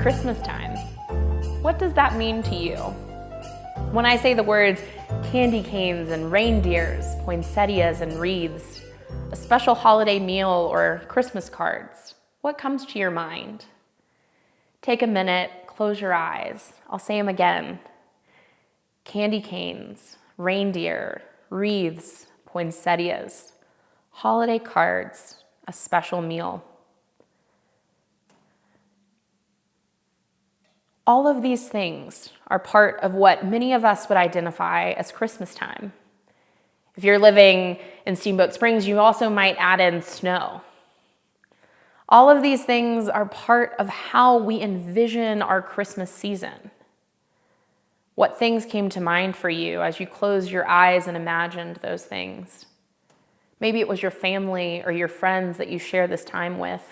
Christmas time. What does that mean to you? When I say the words candy canes and reindeers, poinsettias and wreaths, a special holiday meal or Christmas cards, what comes to your mind? Take a minute, close your eyes. I'll say them again. Candy canes, reindeer, wreaths, poinsettias, holiday cards, a special meal. All of these things are part of what many of us would identify as Christmas time. If you're living in Steamboat Springs, you also might add in snow. All of these things are part of how we envision our Christmas season. What things came to mind for you as you closed your eyes and imagined those things? Maybe it was your family or your friends that you share this time with.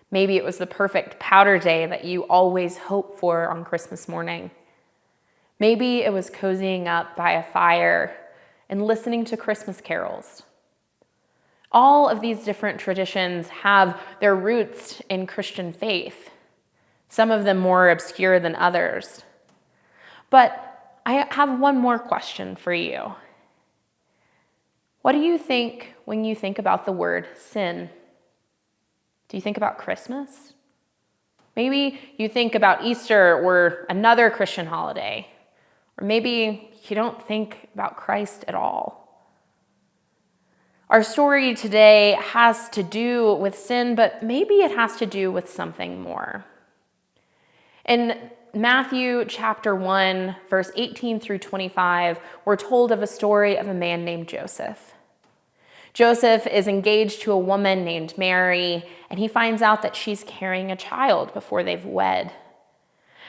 Maybe it was the perfect powder day that you always hope for on Christmas morning. Maybe it was cozying up by a fire and listening to Christmas carols. All of these different traditions have their roots in Christian faith, some of them more obscure than others. But I have one more question for you. What do you think when you think about the word sin? Do you think about Christmas? Maybe you think about Easter or another Christian holiday. Or maybe you don't think about Christ at all. Our story today has to do with sin, but maybe it has to do with something more. In Matthew chapter 1, verse 18 through 25, we're told of a story of a man named Joseph. Joseph is engaged to a woman named Mary, and he finds out that she's carrying a child before they've wed.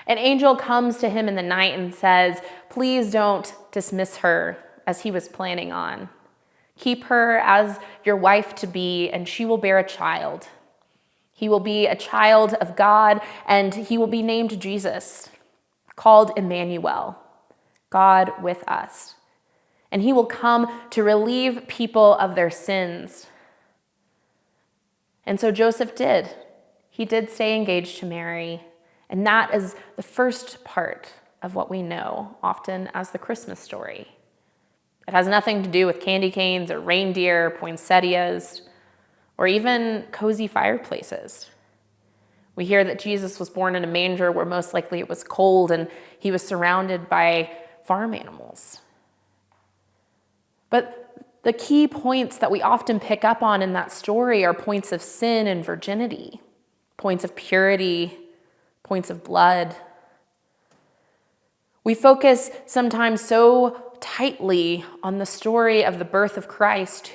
An angel comes to him in the night and says, "Please don't dismiss her," as he was planning on. "Keep her as your wife-to-be, and she will bear a child. He will be a child of God, and he will be named Jesus, called Emmanuel, God with us. And he will come to relieve people of their sins." And so Joseph did. He did stay engaged to Mary, and that is the first part of what we know often as the Christmas story. It has nothing to do with candy canes or reindeer, poinsettias, or even cozy fireplaces. We hear that Jesus was born in a manger where most likely it was cold and he was surrounded by farm animals. But the key points that we often pick up on in that story are points of sin and virginity, points of purity, points of blood. We focus sometimes so tightly on the story of the birth of Christ,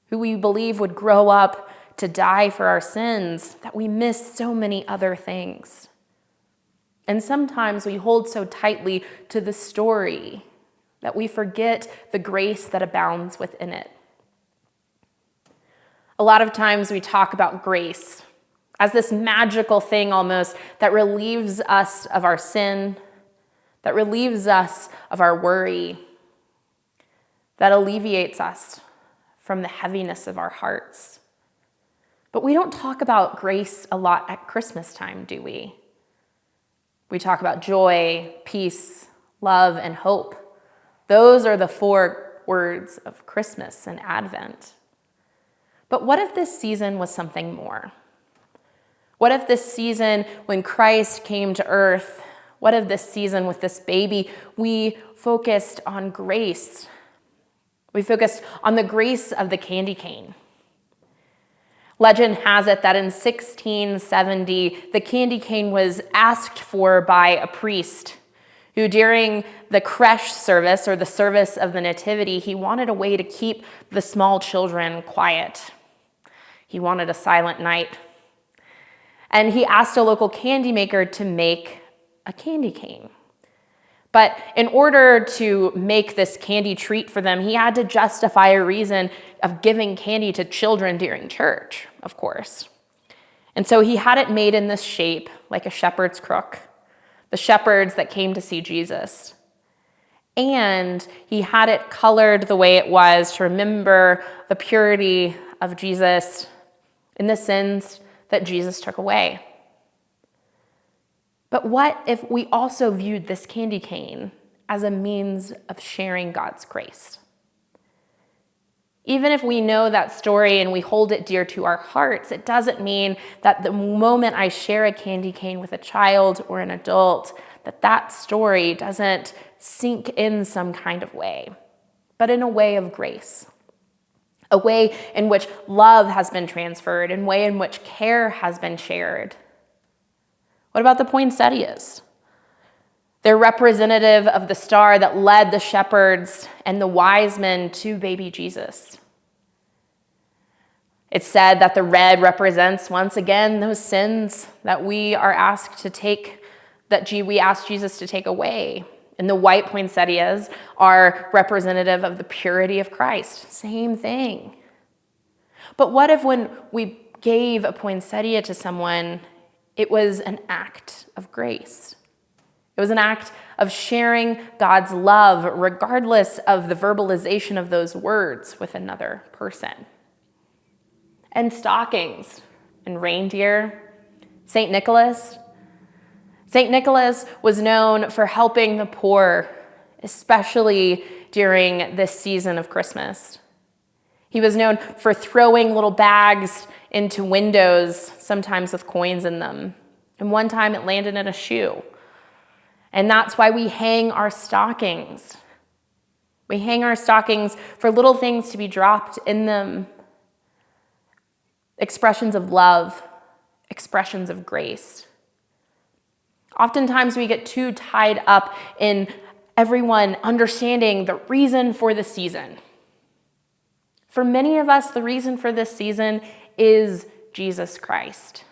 who we believe would grow up to die for our sins, that we miss so many other things. And sometimes we hold so tightly to the story that we forget the grace that abounds within it. A lot of times we talk about grace as this magical thing almost that relieves us of our sin, that relieves us of our worry, that alleviates us from the heaviness of our hearts. But we don't talk about grace a lot at Christmas time, do we? We talk about joy, peace, love, and hope. Those are the 4 words of Christmas and Advent. But what if this season was something more? What if this season when Christ came to earth, what if this season with this baby, we focused on grace? We focused on the grace of the candy cane. Legend has it that in 1670, the candy cane was asked for by a priest who during the creche service or the service of the nativity, he wanted a way to keep the small children quiet. He wanted a silent night. And he asked a local candy maker to make a candy cane. But in order to make this candy treat for them, he had to justify a reason of giving candy to children during church, of course. And so he had it made in this shape, like a shepherd's crook, the shepherds that came to see Jesus. And he had it colored the way it was to remember the purity of Jesus and the sins that Jesus took away. But what if we also viewed this candy cane as a means of sharing God's grace? Even if we know that story and we hold it dear to our hearts, it doesn't mean that the moment I share a candy cane with a child or an adult, that story doesn't sink in some kind of way, but in a way of grace, a way in which love has been transferred, a way in which care has been shared. What about the poinsettias? They're representative of the star that led the shepherds and the wise men to baby Jesus. It's said that the red represents, once again, those sins that we are asked to take, we ask Jesus to take away. And the white poinsettias are representative of the purity of Christ. Same thing. But what if when we gave a poinsettia to someone, it was an act of grace? It was an act of sharing God's love, regardless of the verbalization of those words with another person. And stockings and reindeer. St. Nicholas. St. Nicholas was known for helping the poor, especially during this season of Christmas. He was known for throwing little bags into windows, sometimes with coins in them. And one time it landed in a shoe. And that's why we hang our stockings. We hang our stockings for little things to be dropped in them. Expressions of love, expressions of grace. Oftentimes we get too tied up in everyone understanding the reason for the season. For many of us, the reason for this season is Jesus Christ.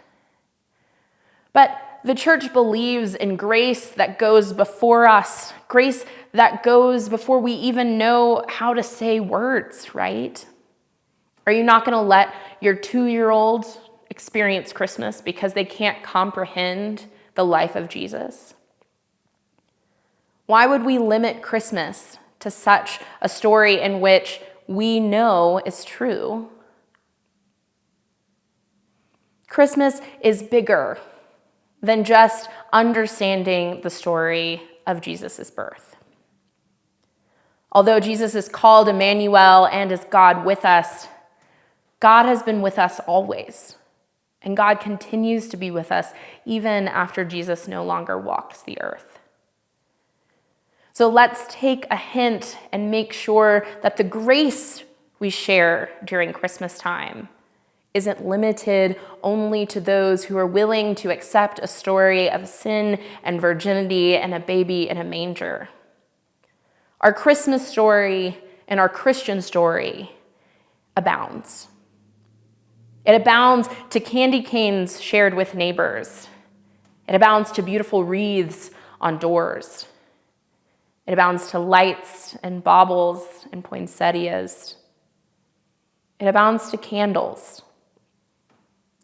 But the church believes in grace that goes before us, grace that goes before we even know how to say words, right? Are you not going to let your 2-year-old experience Christmas because they can't comprehend the life of Jesus? Why would we limit Christmas to such a story in which we know is true? Christmas is bigger than just understanding the story of Jesus' birth. Although Jesus is called Emmanuel and is God with us, God has been with us always, and God continues to be with us even after Jesus no longer walks the earth. So let's take a hint and make sure that the grace we share during Christmas time isn't limited only to those who are willing to accept a story of sin and virginity and a baby in a manger. Our Christmas story and our Christian story abounds. It abounds to candy canes shared with neighbors. It abounds to beautiful wreaths on doors. It abounds to lights and baubles and poinsettias. It abounds to candles.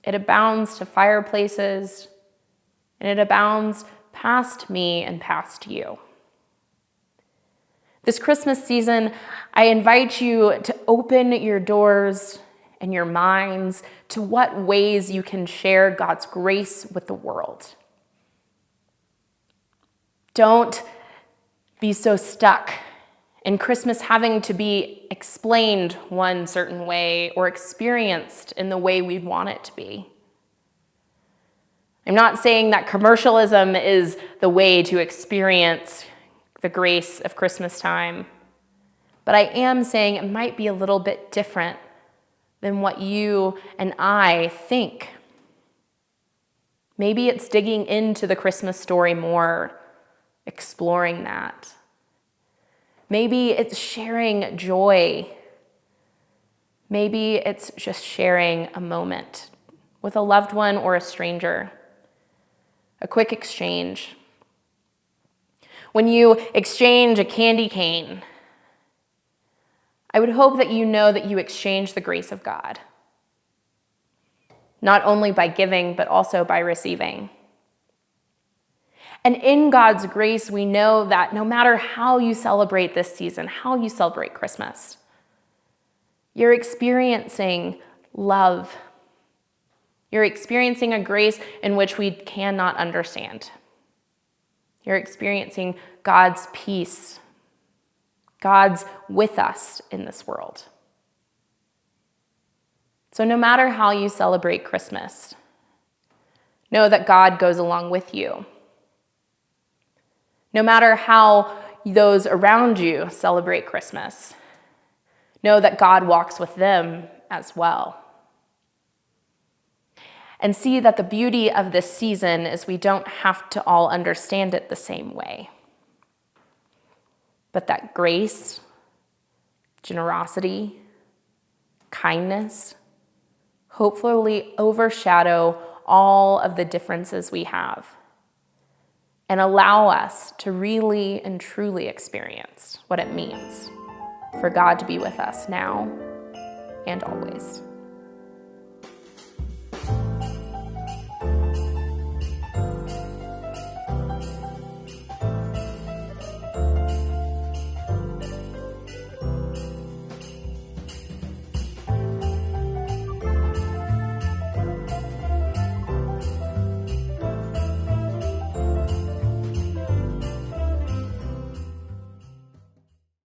It abounds to fireplaces, and it abounds past me and past you. This Christmas season, I invite you to open your doors and your minds to what ways you can share God's grace with the world. Don't be so stuck in Christmas having to be explained one certain way or experienced in the way we want it to be. I'm not saying that commercialism is the way to experience the grace of Christmas time, but I am saying it might be a little bit different than what you and I think. Maybe it's digging into the Christmas story more, exploring that. Maybe it's sharing joy. Maybe it's just sharing a moment with a loved one or a stranger. A quick exchange. When you exchange a candy cane, I would hope that you know that you exchange the grace of God. Not only by giving, but also by receiving. And in God's grace, we know that no matter how you celebrate this season, how you celebrate Christmas, you're experiencing love. You're experiencing a grace in which we cannot understand. You're experiencing God's peace. God's with us in this world. So no matter how you celebrate Christmas, know that God goes along with you. No matter how those around you celebrate Christmas, know that God walks with them as well. And see that the beauty of this season is we don't have to all understand it the same way. But that grace, generosity, kindness, hopefully overshadow all of the differences we have and allow us to really and truly experience what it means for God to be with us now and always.